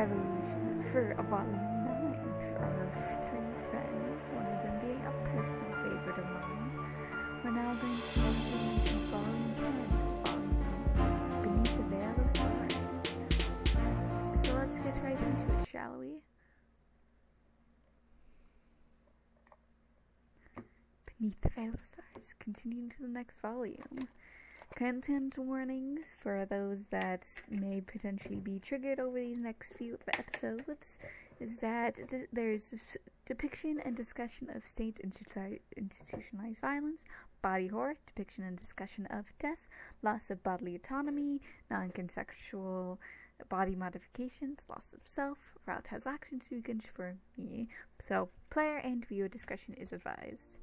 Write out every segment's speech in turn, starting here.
Revolution for a volume 9 for our 3 friends, one of them being a personal favorite of mine. We're now going to move into volume 10, Beneath the Veil of Stars. So let's get right into it, shall we? Beneath the Veil of Stars, continuing to the next volume. Content warnings for those that may potentially be triggered over these next few episodes is that there's depiction and discussion of state institutionalized violence, body horror, depiction and discussion of death, loss of bodily autonomy, non-consensual body modifications, loss of self, volatile action sequence for me. So player and viewer discretion is advised.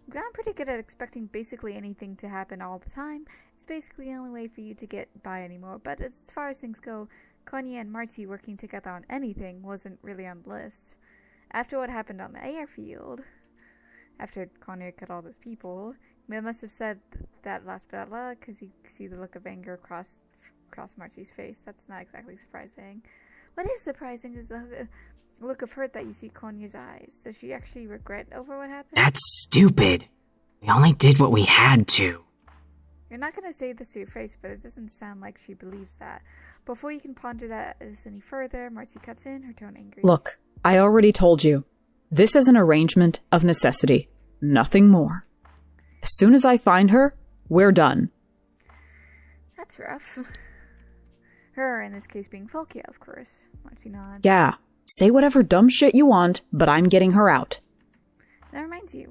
I've gotten pretty good at expecting basically anything to happen all the time. It's basically the only way for you to get by anymore. But as far as things go, Konya and Marty working together on anything wasn't really on the list. After what happened on the airfield, after Konya cut all those people, they must have said that last blah blah because you see the look of anger across Marty's face. That's not exactly surprising. What is surprising is the look of hurt that you see Konya's eyes. Does she actually regret over what happened? That's stupid. We only did what we had to. You're not going to say this to your face, but it doesn't sound like she believes that. Before you can ponder this any further, Marcy cuts in, her tone angry. Look, I already told you. This is an arrangement of necessity. Nothing more. As soon as I find her, we're done. That's rough. Her, in this case, being Folkia, of course. Marcy nods. Yeah. Say whatever dumb shit you want, but I'm getting her out. That reminds you,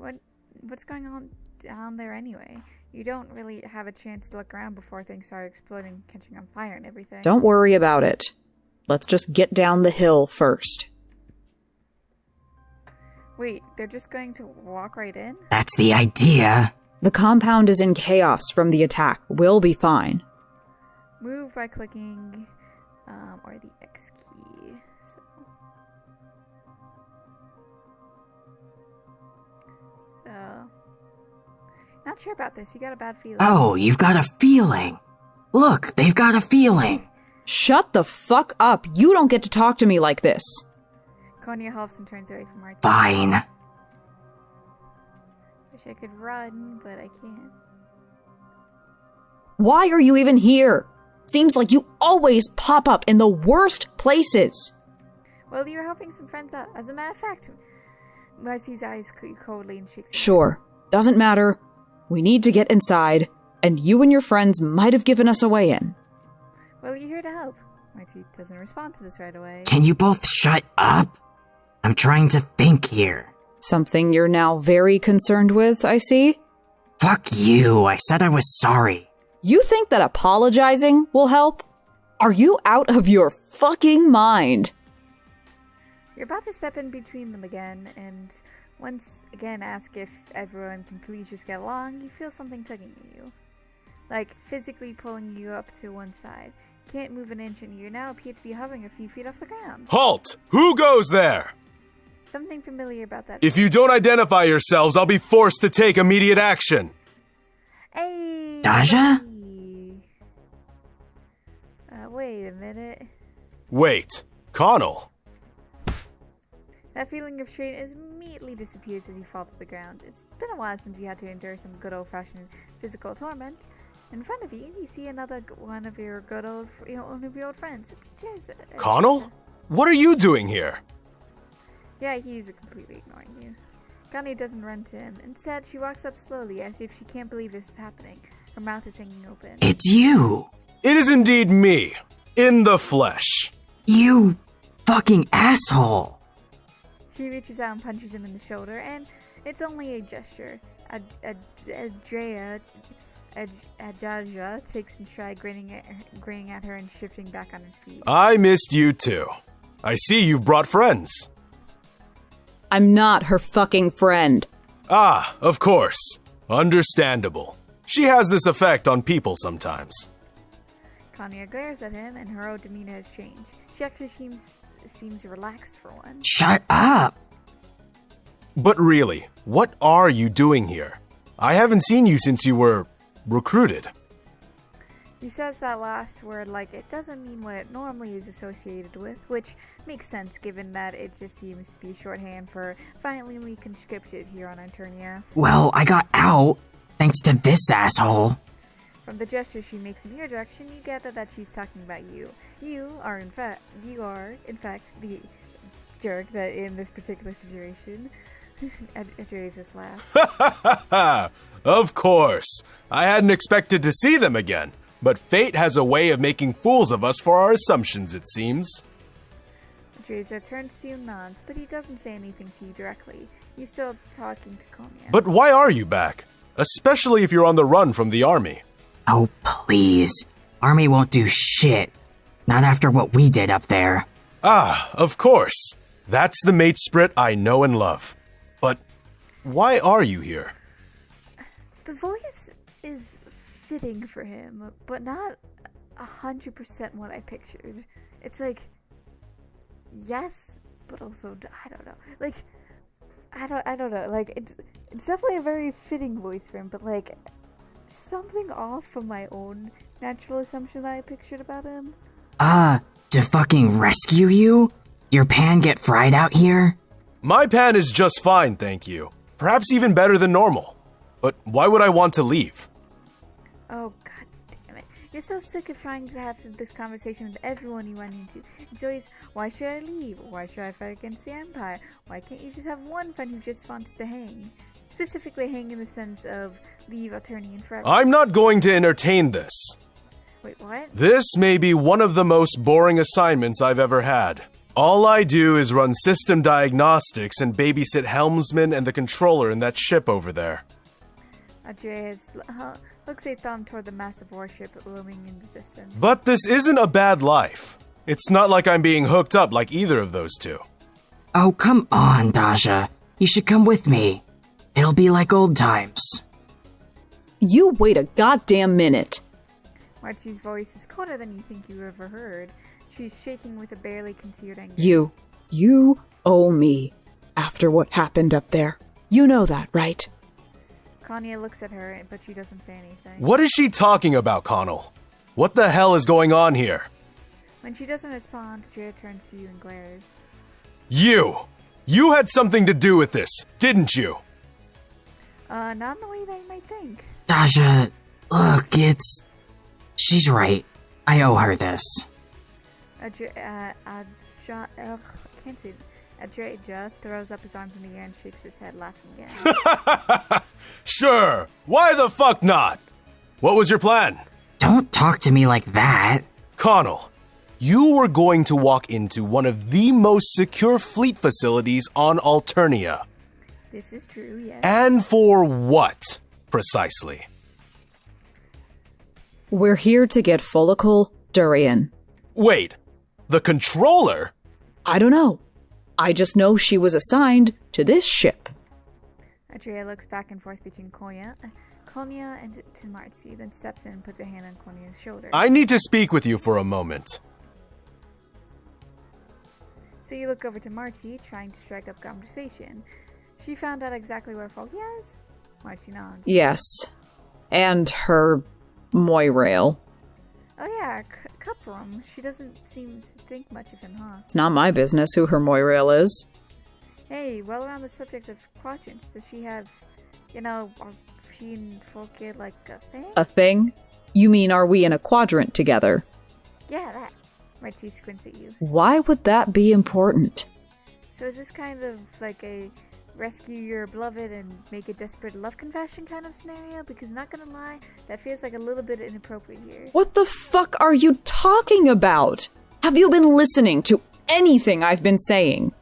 what's going on down there anyway? You don't really have a chance to look around before things start exploding, catching on fire and everything. Don't worry about it. Let's just get down the hill first. Wait, they're just going to walk right in? That's the idea. The compound is in chaos from the attack. We'll be fine. Move by clicking, or the X key. So, not sure about this. You got a bad feeling. Oh, you've got a feeling. Look, they've got a feeling. Shut the fuck up. You don't get to talk to me like this. Konya huffs and turns away from Marty. Fine. Wish I could run, but I can't. Why are you even here? Seems like you always pop up in the worst places. Well, you're helping some friends out. As a matter of fact, Marcy's eyes coldly and shakes. Sure. Doesn't matter. We need to get inside, and you and your friends might have given us a way in. Well, you're here to help. Marcy doesn't respond to this right away. Can you both shut up? I'm trying to think here. Something you're now very concerned with, I see? Fuck you. I said I was sorry. You think that apologizing will help? Are you out of your fucking mind? You're about to step in between them again, and once again ask if everyone can please just get along. You feel something tugging at you. Like, physically pulling you up to one side. You can't move an inch, and you now appear to be hovering a few feet off the ground. Halt! Who goes there? Something familiar about that. If you don't identify yourselves, I'll be forced to take immediate action. Hey! Daja? Wait a minute. Wait, Connell. That feeling of strain immediately disappears as you fall to the ground. It's been a while since you had to endure some good old-fashioned physical torment. In front of you, you see one of your old friends. It's Jez. Connell? What are you doing here? Yeah, he's completely ignoring you. Connie doesn't run to him. Instead, she walks up slowly as if she can't believe this is happening. Her mouth is hanging open. It's you. It is indeed me, in the flesh. You fucking asshole. She reaches out and punches him in the shoulder, and it's only a gesture. Ajaja takes in stride, grinning at her and shifting back on his feet. I missed you too. I see you've brought friends. I'm not her fucking friend. Ah, of course. Understandable. She has this effect on people sometimes. Kanya glares at him, and her whole demeanor has changed. She actually seems relaxed for one. Shut up. But really, what are you doing here? I haven't seen you since you were recruited. He says that last word like it doesn't mean what it normally is associated with, which makes sense given that it just seems to be shorthand for violently conscripted here on Eternia. Well, I got out, thanks to this asshole. From the gesture she makes in your direction, you gather that she's talking about you. You are in fact the jerk that in this particular situation. Adrius just laughs. Of course. I hadn't expected to see them again, but fate has a way of making fools of us for our assumptions, it seems. Adrius turns to you and nods, but he doesn't say anything to you directly. He's still talking to Konya. But why are you back? Especially if you're on the run from the army. Oh, please. Army won't do shit. Not after what we did up there. Ah, of course. That's the mate sprit I know and love. But why are you here? The voice is fitting for him, but not 100% what I pictured. It's like, yes, but also, I don't know. Like, I don't know. Like, it's definitely a very fitting voice for him, but like, something off from my own natural assumption that I pictured about him. To fucking rescue you? Your pan get fried out here? My pan is just fine, thank you. Perhaps even better than normal. But why would I want to leave? Oh, god damn it. You're so sick of trying to have this conversation with everyone you run into. It's always, why should I leave? Why should I fight against the Empire? Why can't you just have one friend who just wants to hang? Specifically hang in the sense of leave Eternian forever. I'm not going to entertain this. Wait, what? This may be one of the most boring assignments I've ever had. All I do is run system diagnostics and babysit helmsman and the controller in that ship over there. Andreas looks a thumb toward the massive warship looming in the distance. But this isn't a bad life. It's not like I'm being hooked up like either of those two. Oh, come on, Daja. You should come with me. It'll be like old times. You wait a goddamn minute. Marcy's voice is colder than you think you ever heard. She's shaking with a barely concealed anger. You owe me after what happened up there. You know that, right? Konya looks at her, but she doesn't say anything. What is she talking about, Connell? What the hell is going on here? When she doesn't respond, Drea turns to you and glares. You had something to do with this, didn't you? Not in the way that you might think. Daja, look, she's right. I owe her this. Adreja throws up his arms in the air and shakes his head, laughing again. Sure, why the fuck not? What was your plan? Don't talk to me like that. Connell, you were going to walk into one of the most secure fleet facilities on Alternia. This is true, yes. And for what, precisely? We're here to get Follicle Durian. Wait, the controller? I don't know. I just know she was assigned to this ship. Adria looks back and forth between Konya and to Marcy, then steps in and puts a hand on Konya's shoulder. I need to speak with you for a moment. So you look over to Marcy, trying to strike up conversation. She found out exactly where Foggy is? Marcy nods. Yes. And her Moirail. Oh yeah, Cuprum. She doesn't seem to think much of him, huh? It's not my business who her Moirail is. Hey, well, around the subject of quadrants, does she have, are she and Folky like a thing? A thing? You mean are we in a quadrant together? Yeah, that. Marcy squints at you. Why would that be important? So is this kind of like a rescue your beloved and make a desperate love confession kind of scenario? Because not gonna lie, that feels like a little bit inappropriate here. What the fuck are you talking about? Have you been listening to anything I've been saying?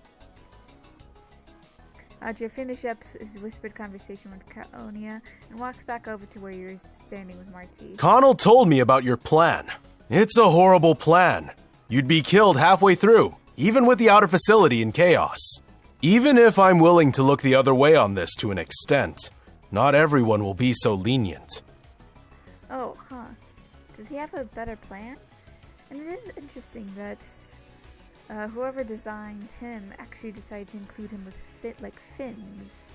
Audrey finish up his whispered conversation with Konya and walks back over to where you're standing with Marcy. Connell told me about your plan. It's a horrible plan. You'd be killed halfway through, even with the outer facility in chaos. Even if I'm willing to look the other way on this to an extent, not everyone will be so lenient. Oh, huh. Does he have a better plan? And it is interesting that whoever designed him actually decided to include him with fins,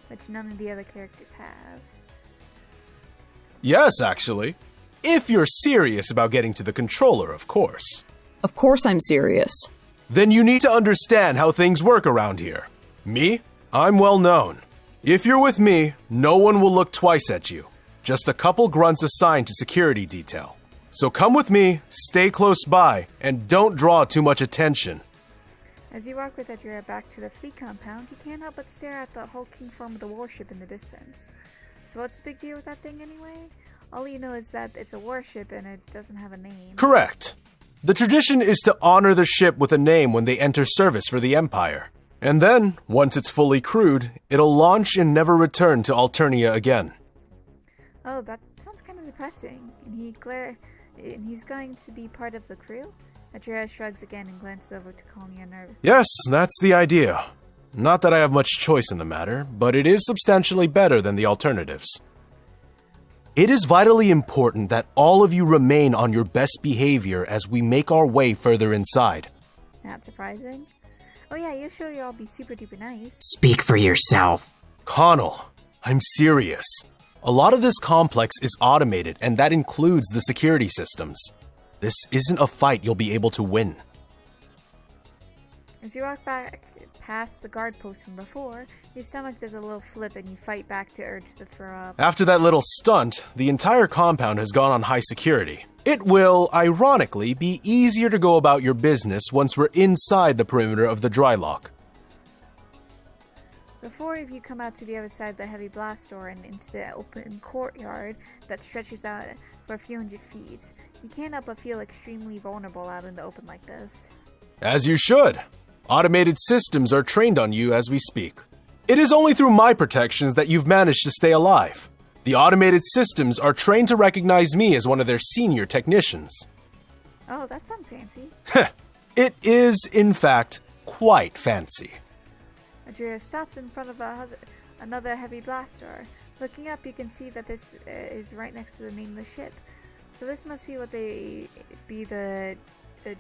which none of the other characters have. Yes, actually. If you're serious about getting to the controller, of course. Of course I'm serious. Then you need to understand how things work around here. Me? I'm well known. If you're with me, no one will look twice at you. Just a couple grunts assigned to security detail. So come with me, stay close by, and don't draw too much attention. As you walk with Adria back to the fleet compound, you can't help but stare at the hulking form of the warship in the distance. So what's the big deal with that thing anyway? All you know is that it's a warship and it doesn't have a name. Correct. The tradition is to honor the ship with a name when they enter service for the Empire. And then, once it's fully crewed, it'll launch and never return to Alternia again. Oh, that sounds kind of depressing. And he's going to be part of the crew? Adria shrugs again and glances over to Konya nervously. Yes, that's the idea. Not that I have much choice in the matter, but it is substantially better than the alternatives. It is vitally important that all of you remain on your best behavior as we make our way further inside. Not surprising. Oh yeah, you sure you'll all be super duper nice. Speak for yourself. Connell, I'm serious. A lot of this complex is automated, and that includes the security systems. This isn't a fight you'll be able to win. As you walk back past the guard post from before, your stomach does a little flip and you fight back to urge to throw up. After that little stunt, the entire compound has gone on high security. It will, ironically, be easier to go about your business once we're inside the perimeter of the dry lock. Before you come out to the other side of the heavy blast door and into the open courtyard that stretches out for a few hundred feet, you can't help but feel extremely vulnerable out in the open like this. As you should. Automated systems are trained on you as we speak. It is only through my protections that you've managed to stay alive. The automated systems are trained to recognize me as one of their senior technicians. Oh, that sounds fancy. It is, in fact, quite fancy. Adria stops in front of another heavy blast door. Looking up, you can see that this is right next to the name of the ship. So this must be what the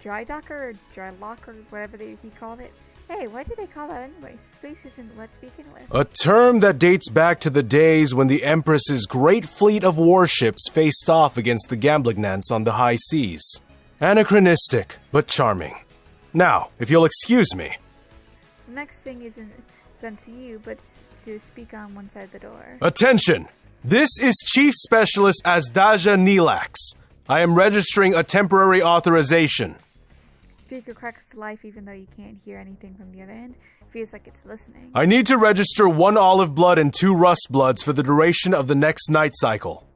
dry docker or dry lock or whatever he called it. Hey, why do they call that anyway? Space isn't wet to begin with. A term that dates back to the days when the Empress's great fleet of warships faced off against the Gamblignants on the high seas. Anachronistic, but charming. Now, if you'll excuse me. The next thing isn't sent to you, but to speak on one side of the door. Attention! This is Chief Specialist Asdaja Nilax. I am registering a temporary authorization. Speaker cracks to life even though you can't hear anything from the other end. It feels like it's listening. I need to register 1 olive blood and 2 rust bloods for the duration of the next night cycle.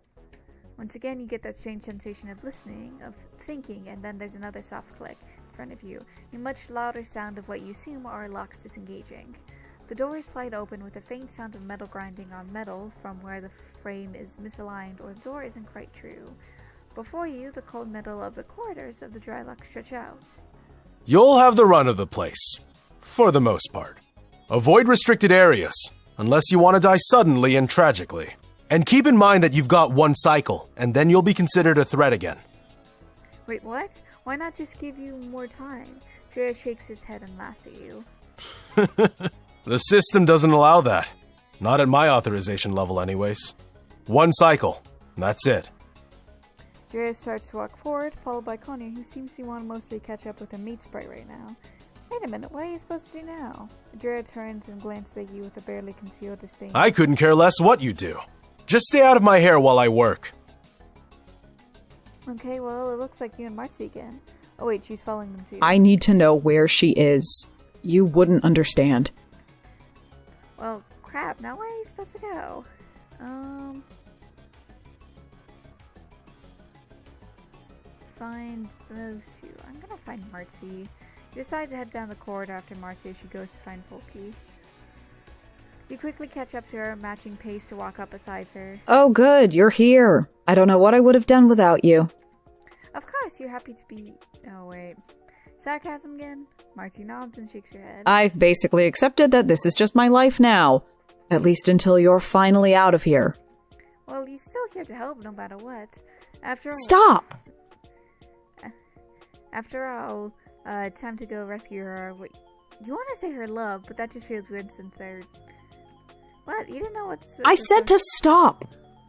Once again, you get that strange sensation of listening, of thinking, and then there's another soft click in front of you. A much louder sound of what you assume are locks disengaging. The doors slide open with a faint sound of metal grinding on metal from where the frame is misaligned or the door isn't quite true. Before you, the cold metal of the corridors of the dry lock stretch out. You'll have the run of the place. For the most part. Avoid restricted areas, unless you want to die suddenly and tragically. And keep in mind that you've got 1 cycle, and then you'll be considered a threat again. Wait, what? Why not just give you more time? Drea shakes his head and laughs at you. The system doesn't allow that. Not at my authorization level anyways. 1 cycle. That's it. Drea starts to walk forward, followed by Konya, who seems to want to mostly catch up with her meat sprite right now. Wait a minute, what are you supposed to do now? Drea turns and glances at you with a barely concealed disdain. I couldn't care less what you do. Just stay out of my hair while I work. Okay, well, it looks like you and Marcy again. Oh wait, she's following them too. I need to know where she is. You wouldn't understand. Well, crap, now where are you supposed to go? Find those two. I'm gonna find Marcy. You decide to head down the corridor after Marcy as she goes to find Folky. You quickly catch up to her, matching pace to walk up beside her. Oh good, you're here. I don't know what I would have done without you. Of course, you're happy to be... Oh, wait. Sarcasm again? Marcy nods and shakes her head. I've basically accepted that this is just my life now. At least until you're finally out of here. Well, you're still here to help no matter what. After all... Stop! After all, time to go rescue her. Wait, you want to say her love, but that just feels weird since they're... What? You didn't know what's... I said to stop!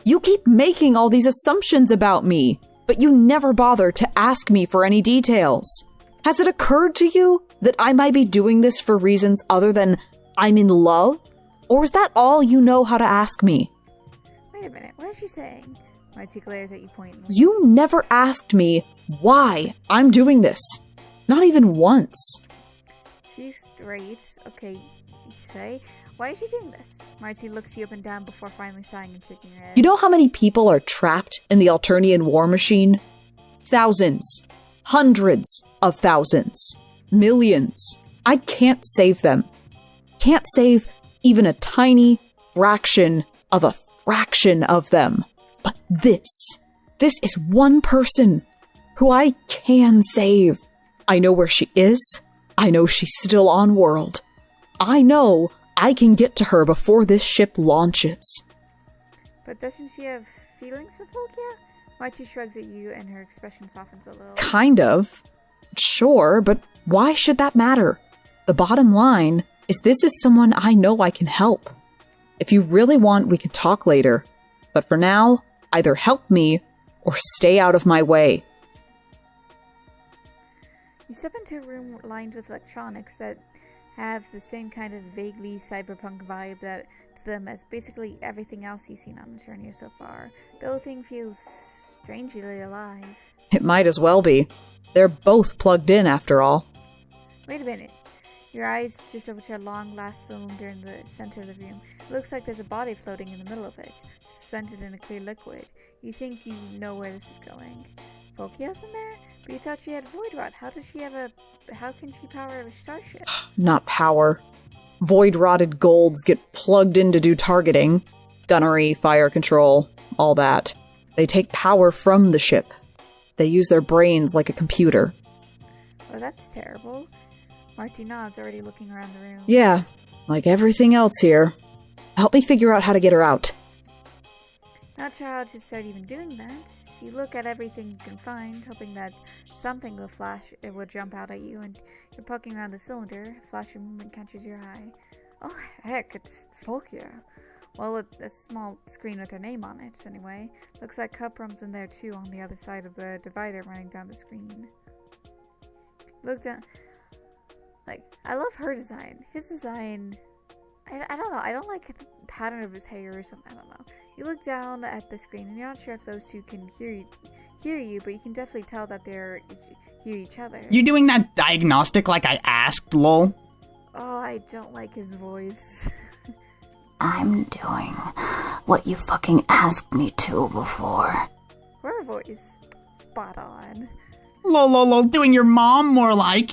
You keep making all these assumptions about me, but you never bother to ask me for any details. Has it occurred to you that I might be doing this for reasons other than I'm in love? Or is that all you know how to ask me? Wait a minute, what is she saying? Marcy glares at you pointedly. You never asked me why I'm doing this. Not even once. She's straight. Okay, you say. Why is she doing this? Marcy looks you up and down before finally sighing and shaking her head. You know how many people are trapped in the Alternian war machine? Thousands. Hundreds of thousands. Millions. I can't save them. Can't save even a tiny fraction of them. But this is one person who I can save. I know where she is. I know she's still on world. I know I can get to her before this ship launches. But doesn't she have feelings for Volkia? Marty shrugs at you and her expression softens a little. Kind of. Sure, but why should that matter? The bottom line is this is someone I know I can help. If you really want, we can talk later. But for now, either help me or stay out of my way. You step into a room lined with electronics that have the same kind of vaguely cyberpunk vibe that to them as basically everything else you've seen on Eternia so far. The whole thing feels strangely alive. It might as well be. They're both plugged in, after all. Wait a minute. Your eyes drift over to a long glass cylinder in the center of the room. It looks like there's a body floating in the middle of it, suspended in a clear liquid. You think you know where this is going. Volkia's in there? But you thought she had Void Rod. How can she power a starship? Not power. Void-rotted golds get plugged in to do targeting. Gunnery, fire control, all that. They take power from the ship. They use their brains like a computer. Oh, that's terrible. Marcy nods, already looking around the room. Yeah, like everything else here. Help me figure out how to get her out. Not sure how to start even doing that. You look at everything you can find, hoping that something will flash, it will jump out at you, and you're poking around the cylinder. A flash of movement catches your eye. Oh heck, it's Volkia. Well, a small screen with her name on it, anyway. Looks like Cuprum's in there too, on the other side of the divider running down the screen. Look down. Like, I love her design. His design, I don't know. I don't like the pattern of his hair or something. I don't know. You look down at the screen and you're not sure if those two can hear you, but you can definitely tell that they're hear each other. You doing that diagnostic like I asked, lol? Oh, I don't like his voice. I'm doing what you fucking asked me to before. Her voice. Spot on. Lol, doing your mom more like.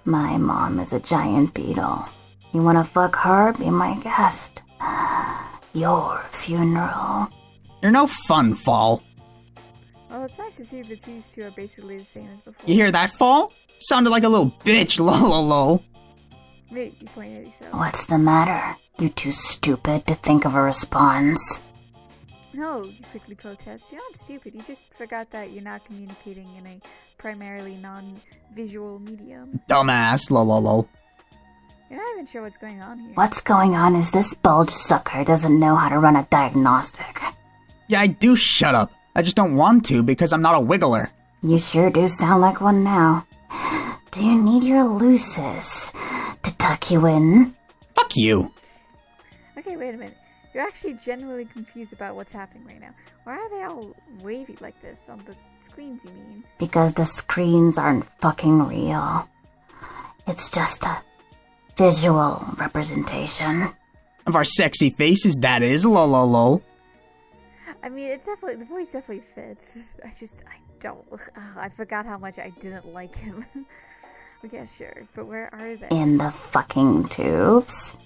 My mom is a giant beetle. You wanna fuck her? Be my guest. Your funeral. You're no fun, Fall. Well, it's nice to see the two are basically the same as before. You hear that, Fall? Sounded like a little bitch, lol. Wait, you pointed at yourself. What's the matter? You too stupid to think of a response? No, you quickly protest. You're not stupid. You just forgot that you're not communicating in a primarily non-visual medium. Dumbass, lol. You're not even sure what's going on here. What's going on is this bulge sucker doesn't know how to run a diagnostic. Yeah, I do shut up. I just don't want to because I'm not a wiggler. You sure do sound like one now. Do you need your luces to tuck you in? Fuck you. Okay, wait a minute. You're actually genuinely confused about what's happening right now. Why are they all wavy like this on the screens, you mean? Because the screens aren't fucking real. It's just a visual representation. Of our sexy faces, that is, lol. I mean, it's definitely, the voice definitely fits. I forgot how much I didn't like him. Okay, sure, but where are they? In the fucking tubes.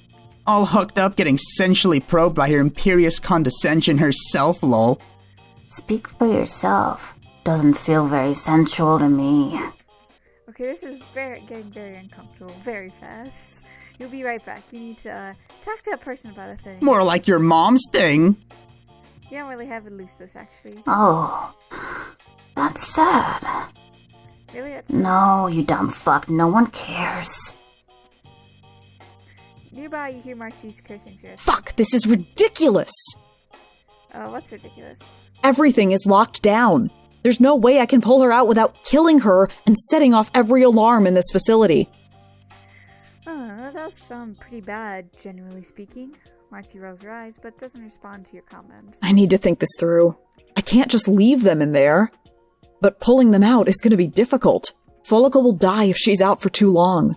All hooked up, getting sensually probed by her imperious condescension herself, lol. Speak for yourself. Doesn't feel very sensual to me. Okay, this is getting very uncomfortable, very fast. You'll be right back. You need to talk to a person about a thing. More like your mom's thing. You don't really have it loose this, actually. Oh, that's sad. Really? That's No, you dumb fuck. No one cares. Nearby, you hear Marcy's cursing to herself. Fuck, this is ridiculous! Oh, what's ridiculous? Everything is locked down. There's no way I can pull her out without killing her and setting off every alarm in this facility. Oh, that does sound pretty bad, generally speaking. Marcy rolls her eyes, but doesn't respond to your comments. I need to think this through. I can't just leave them in there. But pulling them out is going to be difficult. Follicle will die if she's out for too long.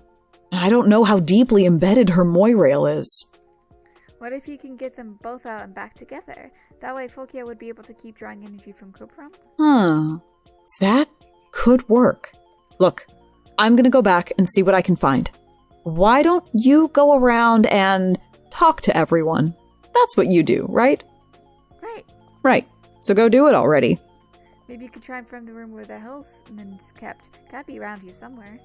And I don't know how deeply embedded her moirail is. What if you can get them both out and back together? That way Folkia would be able to keep drawing energy from Kopram. That could work. Look, I'm going to go back and see what I can find. Why don't you go around and talk to everyone? That's what you do, right? Right. So go do it already. Maybe you could try and find the room where the hellsman's kept. Gotta be around here somewhere.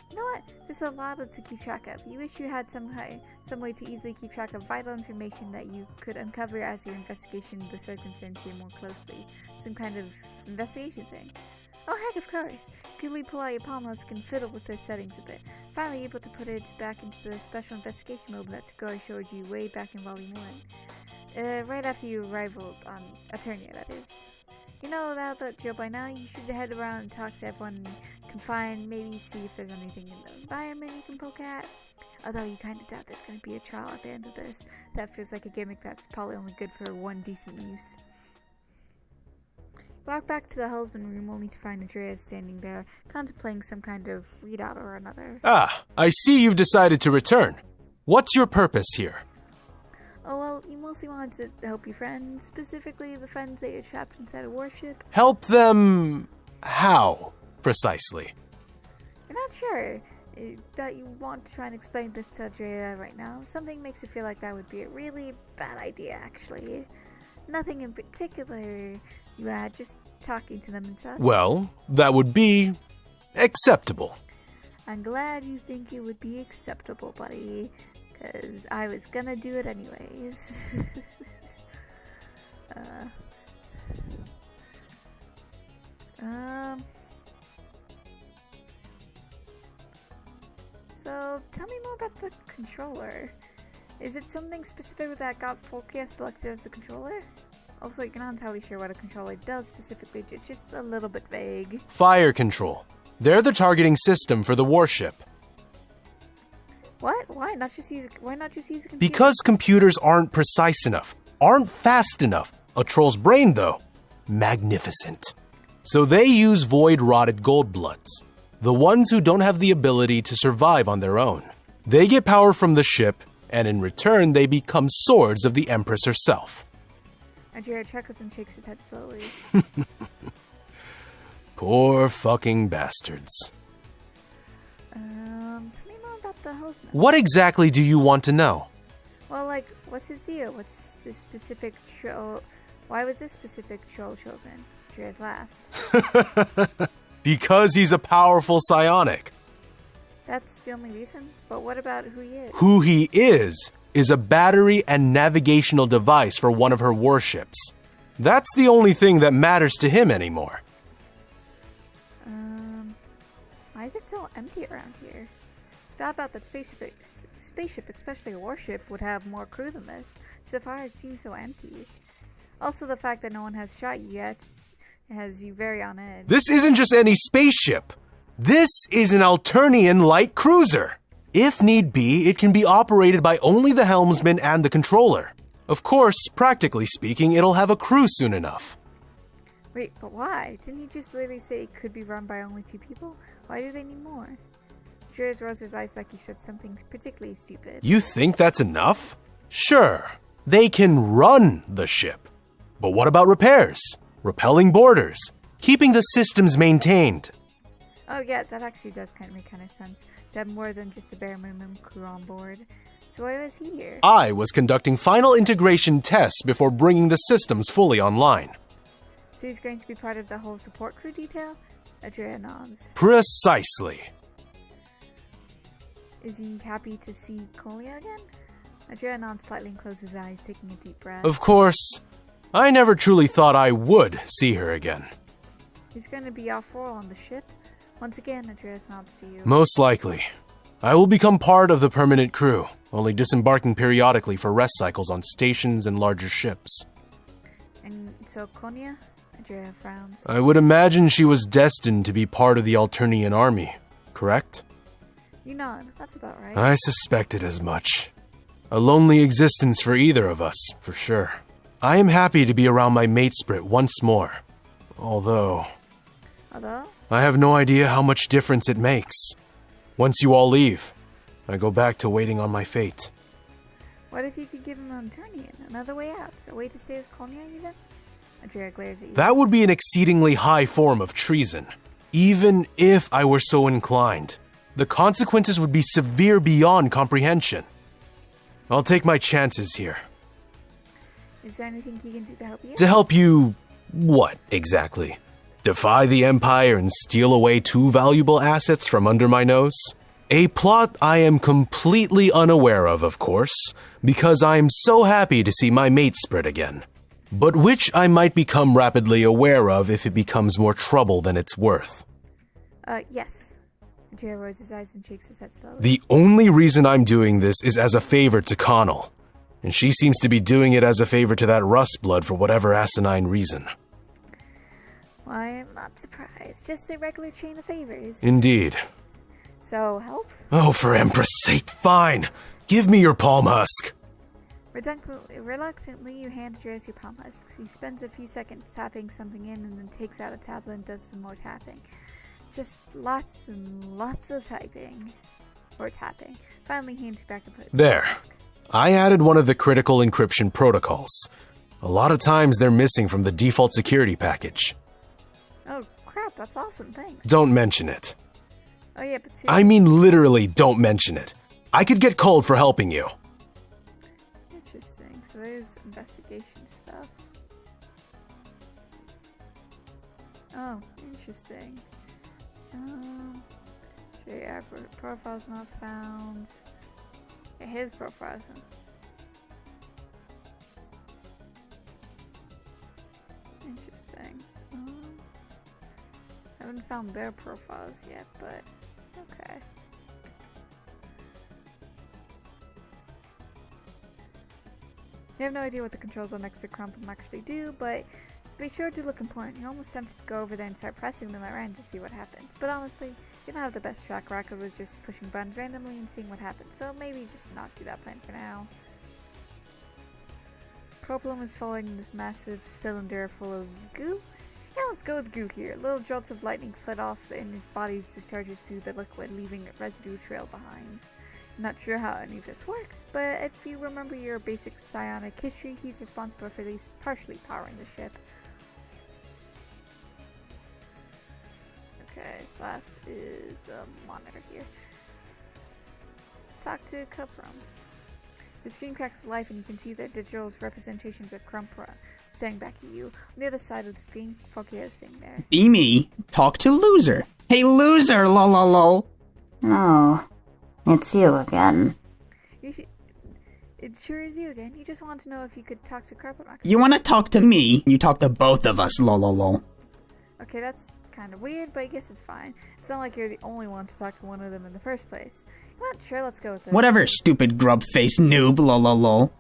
You know what? There's a lot to keep track of. You wish you had some way to easily keep track of vital information that you could uncover as your investigation of the circumstance here more closely. Some kind of investigation thing. Oh heck, of course. Quickly pull out your palm let's can fiddle with the settings a bit. Finally able to put it back into the special investigation mode that Tagore showed you way back in Volume 1. Right after you arrived on Eternia, that is. You know that Joe by now, you should head around and talk to everyone you can find, maybe see if there's anything in the environment you can poke at. Although you kind of doubt there's going to be a trial at the end of this. That feels like a gimmick that's probably only good for one decent use. Walk back to the husband room only to find Andrea standing there, contemplating some kind of readout or another. Ah, I see you've decided to return. What's your purpose here? Oh, well, you mostly wanted to help your friends, specifically the friends that you're trapped inside a warship. Help them... how, precisely? You're not sure that you want to try and explain this to Andrea right now. Something makes it feel like that would be a really bad idea, actually. Nothing in particular you had, just talking to them and such. Well, that would be... acceptable. I'm glad you think it would be acceptable, buddy. Because I was gonna do it anyways. So, tell me more about the controller. Is it something specific that got Folkia selected as the controller? Also, you're not entirely sure what a controller does specifically, it's just a little bit vague. Fire control. They're the targeting system for the warship. What? Why not just use a computer? Because computers aren't precise enough, aren't fast enough. A troll's brain, though, magnificent. So they use void-rotted Goldbloods, the ones who don't have the ability to survive on their own. They get power from the ship, and in return they become swords of the Empress herself. Andrea chuckles and shakes his head slowly. Poor fucking bastards. Tell me more about the husband. What exactly do you want to know? Well, like, what's his deal? What's this specific troll? Why was this specific troll chosen? Andrea's laughs. Because he's a powerful psionic. That's the only reason? But what about who he is? Who he is a battery and navigational device for one of her warships. That's the only thing that matters to him anymore. Why is it so empty around here? Thought about that spaceship, especially a warship, would have more crew than this. So far, it seems so empty. Also, the fact that no one has shot you yet has you very on edge. This isn't just any spaceship. This is an Alternian light cruiser. If need be, it can be operated by only the helmsman and the controller. Of course, practically speaking, it'll have a crew soon enough. Wait, but why? Didn't he just literally say it could be run by only 2 people? Why do they need more? Drews rolls his eyes like he said something particularly stupid. You think that's enough? Sure, they can run the ship. But what about repairs? Repelling boarders? Keeping the systems maintained? Oh yeah, that actually does make kind of sense. To have more than just the bare minimum crew on board. So why was he here? I was conducting final integration tests before bringing the systems fully online. So he's going to be part of the whole support crew detail? Andrea nods. Precisely. Is he happy to see Kolya again? Andrea nods slightly and closes his eyes, taking a deep breath. Of course, I never truly thought I would see her again. He's going to be off-roll on the ship? Once again, Andreas nods to you. Most likely. I will become part of the permanent crew, only disembarking periodically for rest cycles on stations and larger ships. And so Konya? Adria frowns. I would imagine she was destined to be part of the Alternian army, correct? You nod. That's about right. I suspected as much. A lonely existence for either of us, for sure. I am happy to be around my mate Sprit once more. Although, I have no idea how much difference it makes. Once you all leave, I go back to waiting on my fate. What if you could give him an Alternian, another way out, a way to stay with Konya even? Adria glares at you. That would be an exceedingly high form of treason, even if I were so inclined. The consequences would be severe beyond comprehension. I'll take my chances here. Is there anything he can do to help you? To help you, what exactly? Defy the Empire and steal away 2 valuable assets from under my nose? A plot I am completely unaware of course, because I am so happy to see my mate Sprit again. But which I might become rapidly aware of if it becomes more trouble than it's worth. Yes. Adria rolls his eyes and shakes his head slowly. The only reason I'm doing this is as a favor to Connell, and she seems to be doing it as a favor to that Rustblood for whatever asinine reason. Why, I'm not surprised. Just a regular chain of favors. Indeed. So, help? Oh, for Empress' sake, fine. Give me your palm husk. Reluctantly, you hand Adrius your palm husk. He spends a few seconds tapping something in and then takes out a tablet and does some more tapping. Just lots and lots of typing. Or tapping. Finally, he hands you back the palm There. husk. I added one of the critical encryption protocols. A lot of times they're missing from the default security package. Oh, crap, that's awesome, thanks. Don't mention it. Oh, yeah, but see... I mean literally don't mention it. I could get called for helping you. Interesting, so there's investigation stuff. Oh, interesting. JR profile's not found. Yeah, his profile isn't. Interesting. Haven't found their profiles yet, but okay. You have no idea what the controls on next to Crumpum actually do, but they sure do look important. You're almost tempted to go over there and start pressing them at random to see what happens. But honestly, you don't have the best track record with just pushing buttons randomly and seeing what happens, so maybe just not do that plan for now. Problem is following this massive cylinder full of goo. Yeah, let's go with goo here. Little jolts of lightning flit off and his body discharges through the liquid, leaving a residue trail behind. I'm not sure how any of this works, but if you remember your basic psionic history, he's responsible for at least partially powering the ship. Okay, so last is the monitor here. Talk to Cuprum. The screen cracks to life and you can see the digital representations of Crumpra staring back at you. On the other side of the screen, Fokia is sitting there. Be me. Talk to Loser. Hey, Loser, lol. No, it's you again. It sure is you again. You just want to know if you could talk to Crumpra. You want to talk to me? You talk to both of us, lol. Okay, that's kind of weird, but I guess it's fine. It's not like you're the only one to talk to one of them in the first place. I'm not sure, let's go with this. Whatever, stupid grub-faced noob, lol.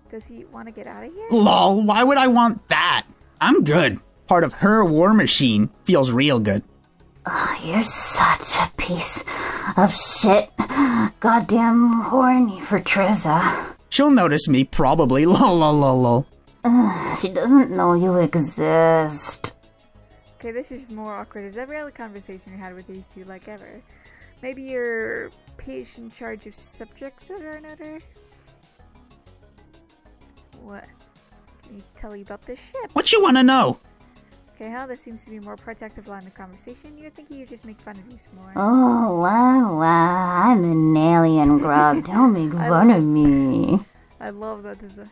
Does he want to get out of here? Lol, why would I want that? I'm good. Part of her war machine feels real good. Oh, you're such a piece of shit. Goddamn horny for Trissa. She'll notice me, probably, lol. She doesn't know you exist. Okay, this is just more awkward as every other conversation you had with these two, like ever. Maybe you're page in charge of subjects or another? What? Can he tell you about this ship? What you want to know? Okay, how this seems to be a more protective line of conversation. You're thinking you just make fun of you some more. Oh, wow, I'm an alien grub. Don't make fun of me. I love that design.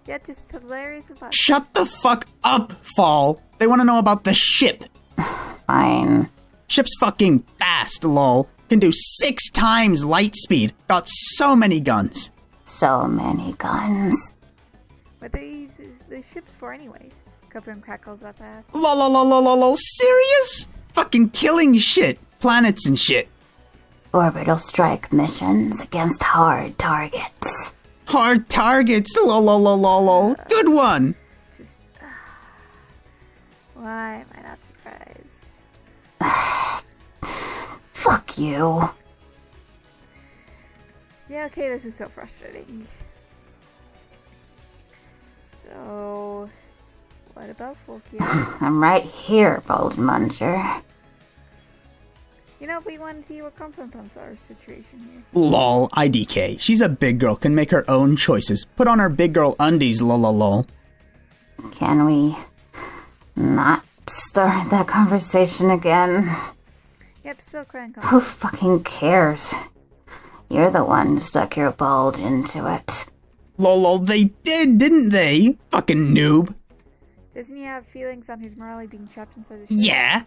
Yeah, just hilarious as that. Shut the fuck up, Fall. They want to know about the ship. Fine. Ship's fucking fast, lol. Can do 6 times light speed. Got so many guns. So many guns. What the ship's for anyways? Cuprum crackles up ass. Lol, serious? Fucking killing shit. Planets and shit. Orbital strike missions against hard targets. Hard targets, lol. Good one. Why am I not surprised? Fuck you. Yeah, okay, this is so frustrating. So, what about Folkia? I'm right here, Bold Munger. You know, we want to see what confidence our situation here. Lol, IDK. She's a big girl, can make her own choices. Put on her big girl undies, lol. Can we not start that conversation again? Yep, still crying. Who fucking cares? You're the one who stuck your bulge into it. Lol, they did, didn't they? Fucking noob. Doesn't he have feelings on his Morale being trapped inside the ship? Yeah.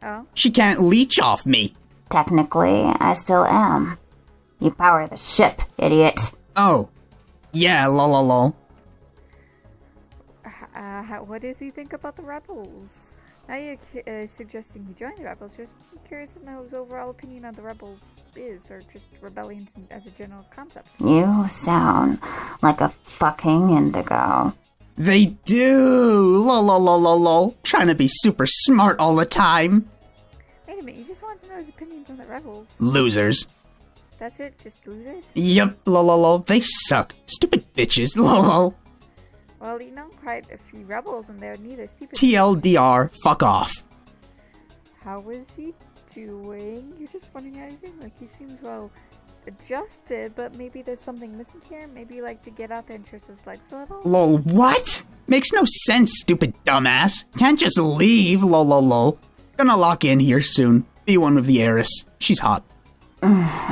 Oh? She can't leech off me. Technically, I still am. You power the ship, idiot. Oh. Yeah, lol. What does he think about the rebels? Now you're suggesting he join the rebels. Just curious to know his overall opinion on the rebels is, or just rebellion as a general concept. You sound like a fucking indigo. They do. Lol. Trying to be super smart all the time. Wait a minute, you just wanted to know his opinions on the rebels. Losers. That's it? Just losers? Yep, lol. They suck. Stupid bitches, lol. Well, you know quite a few rebels and they're neither stupid. TLDR, fuck off. How is he doing? You're just wondering how he's doing. Like, he seems well adjusted, but maybe there's something missing here. Maybe like to get out there and stretch his legs a little. Lol, what? Makes no sense, stupid dumbass. Can't just leave, lol. Gonna lock in here soon. Be one with the heiress. She's hot.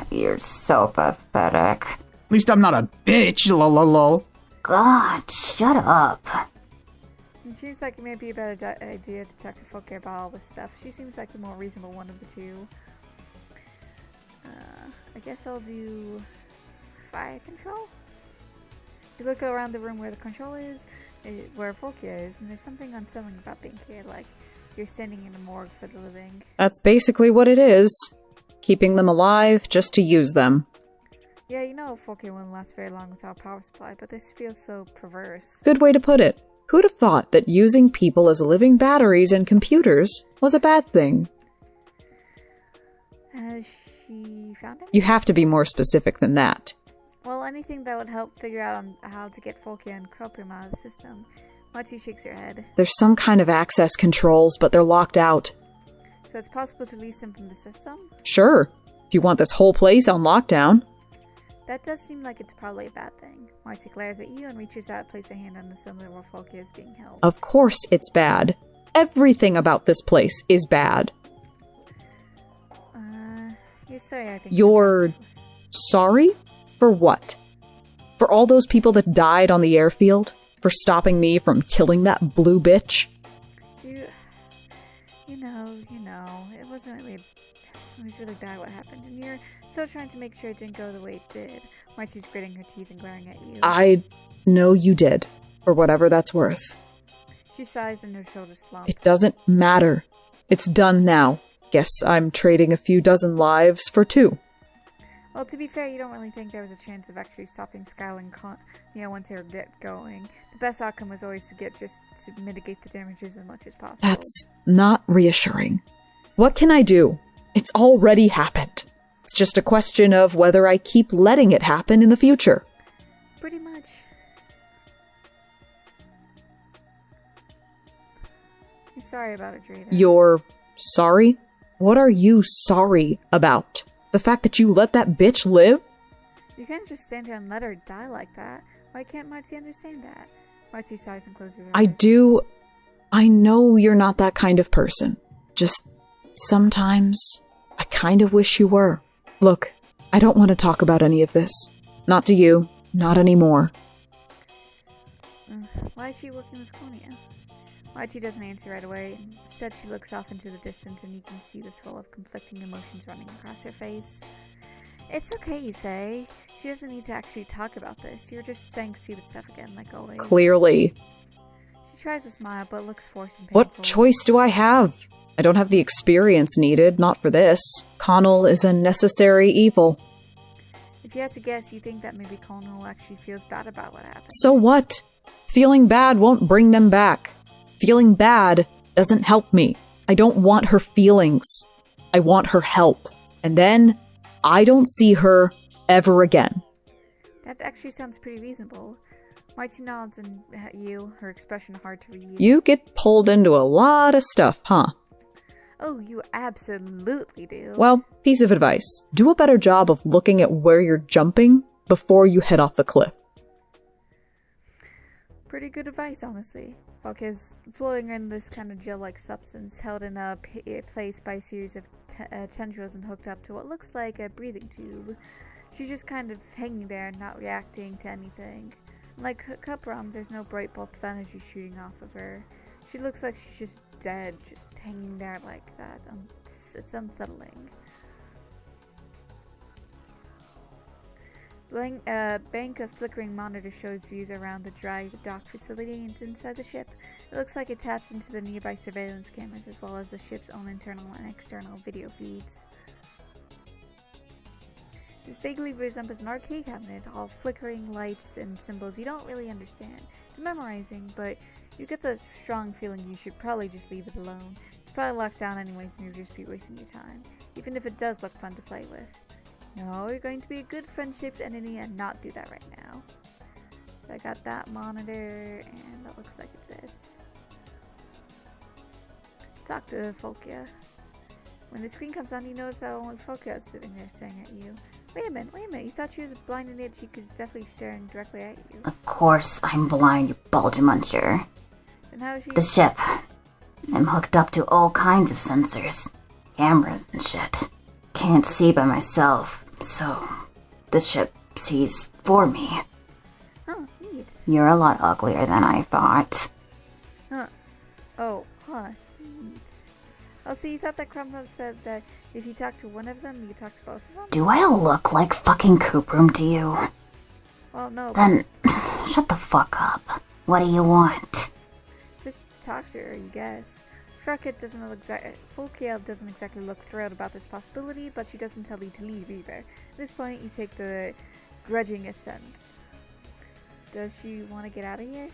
You're so pathetic. At least I'm not a bitch, lol. God, shut up. It seems like it may be a better idea to talk to Folkia about all this stuff. She seems like the more reasonable one of the two. I guess I'll do fire control. You look around the room where the control is, where Folkia is, and there's something unsettling about being here, like you're standing in a morgue for the living. That's basically what it is. Keeping them alive just to use them. Yeah, you know Folkia won't last very long without power supply, but this feels so perverse. Good way to put it. Who'd have thought that using people as living batteries in computers was a bad thing? Has she found anything? You have to be more specific than that. Well, anything that would help figure out on how to get Folkia and Kropim out of the system. Mati shakes her head. There's some kind of access controls, but they're locked out. So it's possible to release them from the system? Sure. If you want this whole place on lockdown. That does seem like it's probably a bad thing. Marcy glares at you and reaches out to place a hand on the cylinder where Folkia is being held. Of course it's bad. Everything about this place is bad. You're sorry, I think. You're sorry? For what? For all those people that died on the airfield? For stopping me from killing that blue bitch? You know, it wasn't really, it was really bad what happened, and you're still trying to make sure it didn't go the way it did. Marcy's gritting her teeth and glaring at you. I know you did, for whatever that's worth. She sighs and her shoulders slump. It doesn't matter. It's done now. Guess I'm trading a few dozen lives for 2. Well, to be fair, you don't really think there was a chance of actually stopping Skyline, once they were get going. The best outcome was always to get just to mitigate the damages as much as possible. That's not reassuring. What can I do? It's already happened. It's just a question of whether I keep letting it happen in the future. Pretty much. You're sorry about it, Drita. You're sorry? What are you sorry about? The fact that you let that bitch live? You can't just stand here and let her die like that. Why can't Marty understand that? Marty sighs and closes her eyes. I know you're not that kind of person. Just sometimes I kind of wish you were. Look, I don't want to talk about any of this. Not to you. Not anymore. Why is she working with Konya? Marty doesn't answer right away. Instead, she looks off into the distance and you can see the swirl of conflicting emotions running across her face. It's okay, you say. She doesn't need to actually talk about this. You're just saying stupid stuff again, like always. Clearly. She tries to smile, but looks forced and painful. What choice do I have? I don't have the experience needed, not for this. Connell is a necessary evil. If you had to guess, you think that maybe Connell actually feels bad about what happened. So what? Feeling bad won't bring them back. Feeling bad doesn't help me. I don't want her feelings. I want her help. And then I don't see her ever again. That actually sounds pretty reasonable. Marty nods and at you, her expression hard to read. You get pulled into a lot of stuff, huh? Oh, you absolutely do. Well, piece of advice. Do a better job of looking at where you're jumping before you head off the cliff. Pretty good advice, honestly. Focus flowing in this kind of gel-like substance held in a place by a series of tendrils and hooked up to what looks like a breathing tube. She's just kind of hanging there, not reacting to anything. Like Cuprum, there's no bright bolt of energy shooting off of her. She looks like she's just dead, just hanging there like that. It's unsettling. Bank of flickering monitor shows views around the dry dock facility and inside the ship. It looks like it taps into the nearby surveillance cameras as well as the ship's own internal and external video feeds. This vaguely resembles an arcade cabinet, all flickering lights and symbols you don't really understand. It's memorizing, but you get the strong feeling you should probably just leave it alone. It's probably locked down anyways and you'll just be wasting your time, even if it does look fun to play with. No, you're going to be a good friend-shaped entity and not do that right now. So I got that monitor, and that looks like it's this. Talk to Folkia. When the screen comes on, you notice that only Folkia is sitting there staring at you. Wait a minute, you thought she was blind and yet she was definitely staring directly at you. Of course I'm blind, you bulge muncher. Then how is she? The ship. I'm hooked up to all kinds of sensors. Cameras and shit. Can't see by myself, so the ship sees for me. Oh, neat. You're a lot uglier than I thought. Huh. Oh, huh. Neat. Oh, so you thought that Crumhub said that if you talk to one of them, you talk to both of them? Do I look like fucking Cooproom to you? Well, no. Then, shut the fuck up. What do you want? Just talk to her, you guess. Folkia doesn't exactly look thrilled about this possibility, but she doesn't tell you to leave either. At this point, you take the grudging assent. Does she want to get out of here?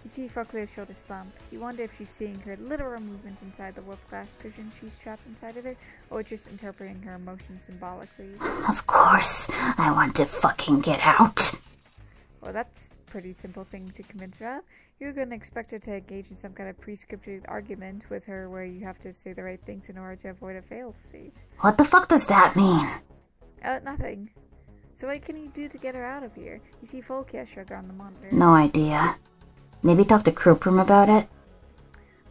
You see Folkia's shoulders slump. You wonder if she's seeing her literal movements inside the warped glass prison she's trapped inside of her, or just interpreting her emotions symbolically. Of course, I want to fucking get out. Well, that's a pretty simple thing to convince her of. You're going to expect her to engage in some kind of pre-scripted argument with her where you have to say the right things in order to avoid a failed state. What the fuck does that mean? Nothing. So what can you do to get her out of here? You see Folkia shrug on the monitor. No idea. Maybe talk to Cooproom about it?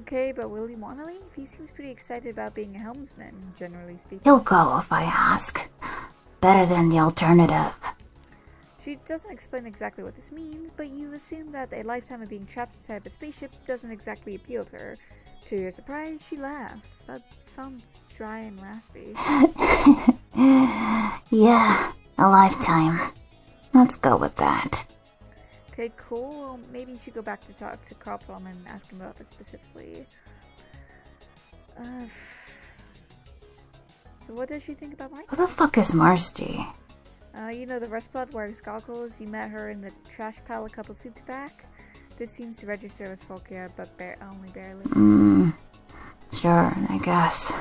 Okay, but will he want to leave? He seems pretty excited about being a helmsman, generally speaking. He'll go if I ask. Better than the alternative. She doesn't explain exactly what this means, but you assume that a lifetime of being trapped inside of a spaceship doesn't exactly appeal to her. To your surprise, she laughs. That sounds dry and raspy. Yeah, a lifetime. Let's go with that. Okay, cool. Well, maybe you should go back to talk to Coplam and ask him about this specifically. So what does she think about Mike? Who the fuck is Marsty? You know the Rustblood wears goggles. You met her in the trash pile a couple soups back. This seems to register with Folkia, but only barely. Sure, I guess.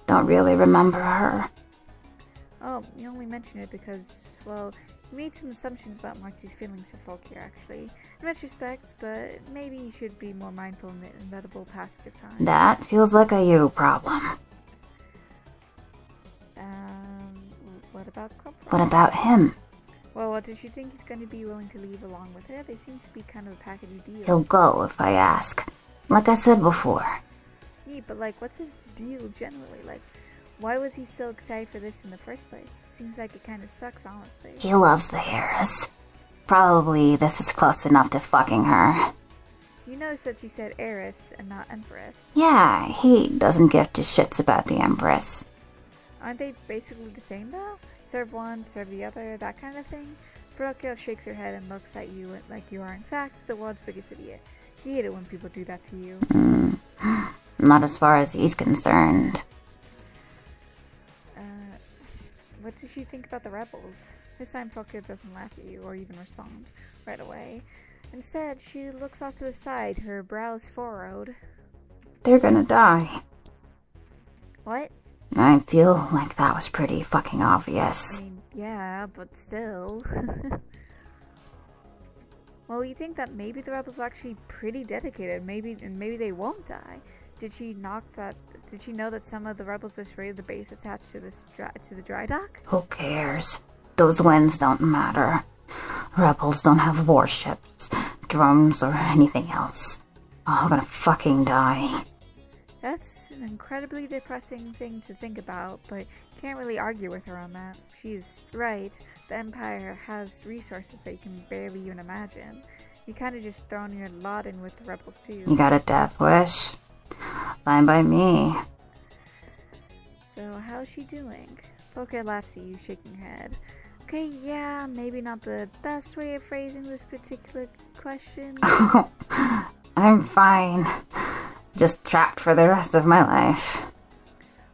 Don't really remember her. Oh, you only mention it because, well, you made some assumptions about Marty's feelings for Folkia, actually. In retrospect, but maybe you should be more mindful in the inevitable passage of time. That feels like a you problem. What about Coplam? What about him? Well, what does she think he's going to be willing to leave along with her? They seem to be kind of a packagey deal. He'll go if I ask. Like I said before. Yeah, but what's his deal generally? Why was he so excited for this in the first place? Seems like it kind of sucks, honestly. He loves the heiress. Probably this is close enough to fucking her. You notice that she said heiress and not empress. Yeah, he doesn't give two shits about the empress. Aren't they basically the same, though? Serve one, serve the other, that kind of thing? Verocchio shakes her head and looks at you like you are, in fact, the world's biggest idiot. You hate it when people do that to you. Not as far as he's concerned. What does she think about the rebels? This time Verocchio doesn't laugh at you or even respond right away. Instead, she looks off to the side, her brows furrowed. they're gonna die. What? I feel like that was pretty fucking I obvious. mean, yeah, but still. Well, you think that maybe the rebels are actually pretty dedicated, maybe they won't die. Did she know that some of the rebels destroyed the base attached to the dry dock? Who cares? Those winds don't matter. Rebels don't have warships, drones, or anything else. All gonna fucking die. That's an incredibly depressing thing to think about, but can't really argue with her on that. She's right. The Empire has resources that you can barely even imagine. You kind of just thrown your lot in with the rebels too. You got a death wish? Fine by me. So how's she doing? Poker laughs at you, shaking her head. Okay, yeah, maybe not the best way of phrasing this particular question. I'm fine. Just trapped for the rest of my life.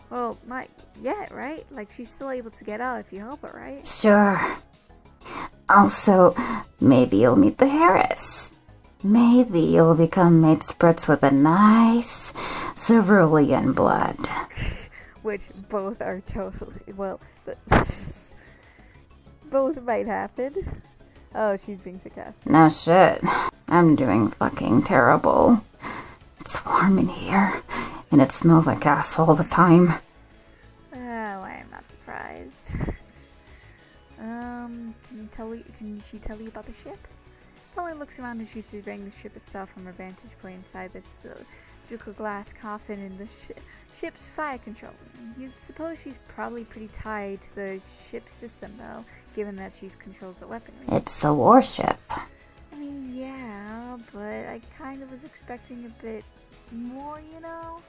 Well, not yet, right? Like, she's still able to get out if you help her, right? Sure. Also, maybe you'll meet the Harris. Maybe you'll become mate spritz with a nice cerulean blood. Which both are totally, well, both might happen. Oh, she's being sarcastic. No shit. I'm doing fucking terrible. It's warm in here, and it smells like ass all the time. Oh, I'm not surprised. Can she tell you about the ship? Polly looks around and she's surveying the ship itself from her vantage point inside this cylindrical glass coffin in the ship's fire control room. You'd suppose she's probably pretty tied to the ship's system, though, given that she controls the weaponry. It's a warship. I mean, yeah, but I kind of was expecting a bit more, you know?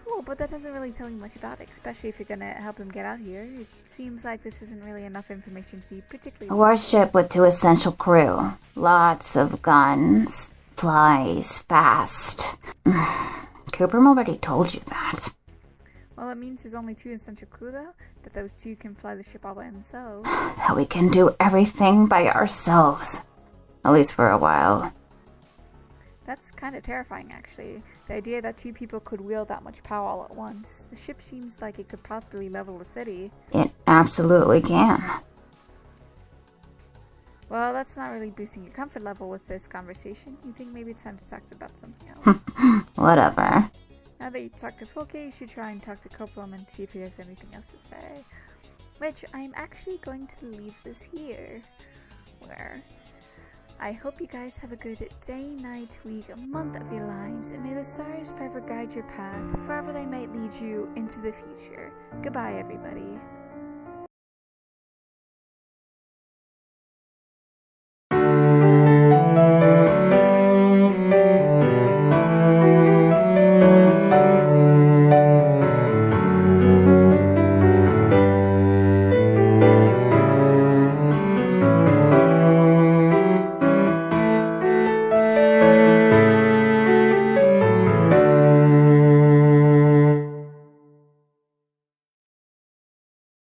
Cool, but that doesn't really tell you much about it, especially if you're gonna help them get out here. It seems like this isn't really enough information to be particularly... A warship with 2 essential crew. Lots of guns. Flies fast. Cooper already told you that. Well, it means there's only 2 essential crew, though? That those 2 can fly the ship all by themselves? That we can do everything by ourselves. At least for a while. That's kind of terrifying, actually. The idea that 2 people could wield that much power all at once. The ship seems like it could probably level the city. It absolutely can. Well, that's not really boosting your comfort level with this conversation. You think maybe it's time to talk about something else? Whatever. Now that you talked to Folke, you should try and talk to Copeland and see if he has anything else to say. Which, I'm actually going to leave this here. Where... I hope you guys have a good day, night, week, month of your lives, and may the stars forever guide your path, wherever they might lead you into the future. Goodbye, everybody.